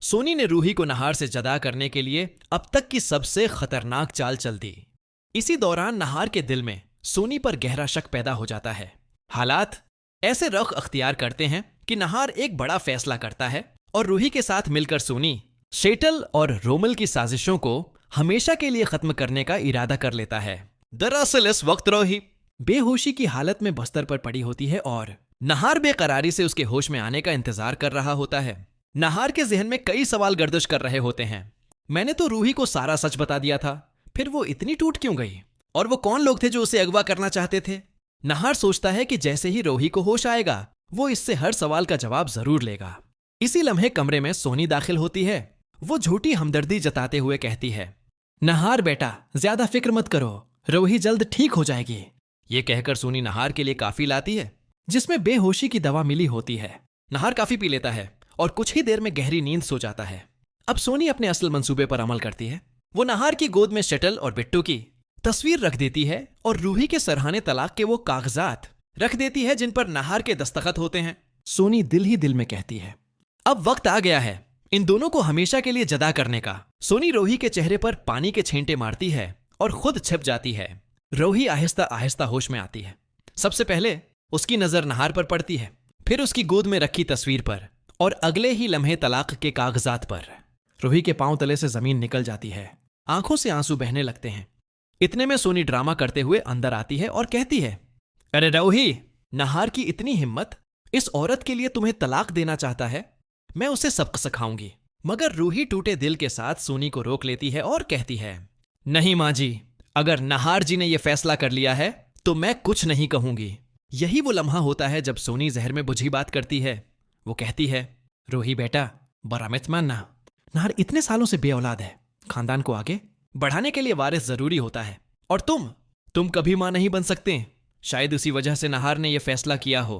सोनी ने रूही को नहार से जदा करने के लिए अब तक की सबसे खतरनाक चाल चल दी। इसी दौरान नहार के दिल में सोनी पर गहरा शक पैदा हो जाता है। हालात ऐसे रुख अख्तियार करते हैं कि नहार एक बड़ा फैसला करता है और रूही के साथ मिलकर सोनी शेटल और रोमल की साजिशों को हमेशा के लिए खत्म करने का इरादा कर लेता है। दरअसल इस वक्त रूही बेहोशी की हालत में बस्तर पर पड़ी होती है और नहार बेकरारी से उसके होश में आने का इंतजार कर रहा होता है। नहार के जहन में कई सवाल गर्दिश कर रहे होते हैं। मैंने तो रूही को सारा सच बता दिया था, फिर वो इतनी टूट क्यों गई? और वो कौन लोग थे जो उसे अगवा करना चाहते थे? नहार सोचता है कि जैसे ही रूही को होश आएगा वो इससे हर सवाल का जवाब जरूर लेगा। इसी लम्हे कमरे में सोनी दाखिल होती है। वो झूठी हमदर्दी जताते हुए कहती है, नहार बेटा, ज्यादा फिक्र मत करो, रूही जल्द ठीक हो जाएगी। ये कहकर सोनी नहार के लिए काफी लाती है जिसमें बेहोशी की दवा मिली होती है। नहार काफी पी लेता है और कुछ ही देर में गहरी नींद सो जाता है। अब सोनी अपने असल मंसूबे पर अमल करती है। वो नहार की गोद में शटल और बिट्टू की तस्वीर रख देती है और रूही के सरहाने तलाक के वो कागजात रख देती है जिन पर नहार के दस्तखत होते हैं। सोनी दिल ही दिल में कहती है, अब वक्त आ गया है इन दोनों को हमेशा के लिए जदा करने का। सोनी रूही के चेहरे पर पानी के छींटे मारती है और खुद छिप जाती है। रूही आहिस्ता आहिस्ता होश में आती है। सबसे पहले उसकी नजर नहार पर पड़ती है, फिर उसकी गोद में रखी तस्वीर पर और अगले ही लम्हे तलाक के कागजात पर। रूही के पांव तले से जमीन निकल जाती है, आंखों से आंसू बहने लगते हैं। इतने में सोनी ड्रामा करते हुए अंदर आती है और कहती है, अरे रूही, नहार की इतनी हिम्मत, इस औरत के लिए तुम्हें तलाक देना चाहता है, मैं उसे सबक सिखाऊंगी। मगर रूही टूटे दिल के साथ सोनी को रोक लेती है और कहती है, नहीं माँ जी, अगर नहार जी ने यह फैसला कर लिया है तो मैं कुछ नहीं कहूंगी। यही वो लम्हा होता है जब सोनी जहर में बुझी बात करती है। वो कहती है, रूही बेटा, बरा मत मानना, नहार इतने सालों से बेऔलाद है, खानदान को आगे बढ़ाने के लिए वारिस जरूरी होता है, और तुम कभी मां नहीं बन सकते। शायद उसी वजह से नहार ने यह फैसला किया हो।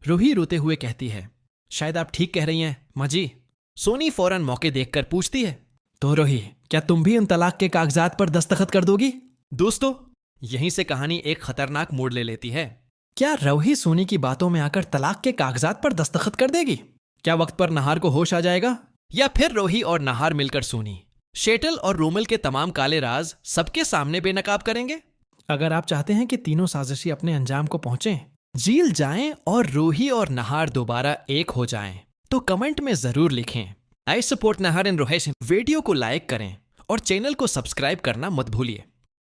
रूही रोते हुए कहती है, शायद आप ठीक कह रही हैं माँ जी। सोनी फौरन मौके देखकर पूछती है, तो रूही, क्या तुम भी उन तलाक के कागजात पर दस्तखत कर दोगी? दोस्तों, यहीं से कहानी एक खतरनाक मोड़ ले लेती है। क्या रूही सोनी की बातों में आकर तलाक के कागजात पर दस्तखत कर देगी? क्या वक्त पर नहार को होश आ जाएगा? या फिर रूही और नहार मिलकर सोनी, शेटल और रोमल के तमाम काले राज सबके सामने बेनकाब करेंगे? अगर आप चाहते हैं कि तीनों साजिशी अपने अंजाम को पहुंचें, जील जाएं और रूही और नहार दोबारा एक हो जाएं, तो कमेंट में जरूर लिखें, I support Nahar and Rohesh. Video को लाइक करें और चैनल को सब्सक्राइब करना मत भूलिए।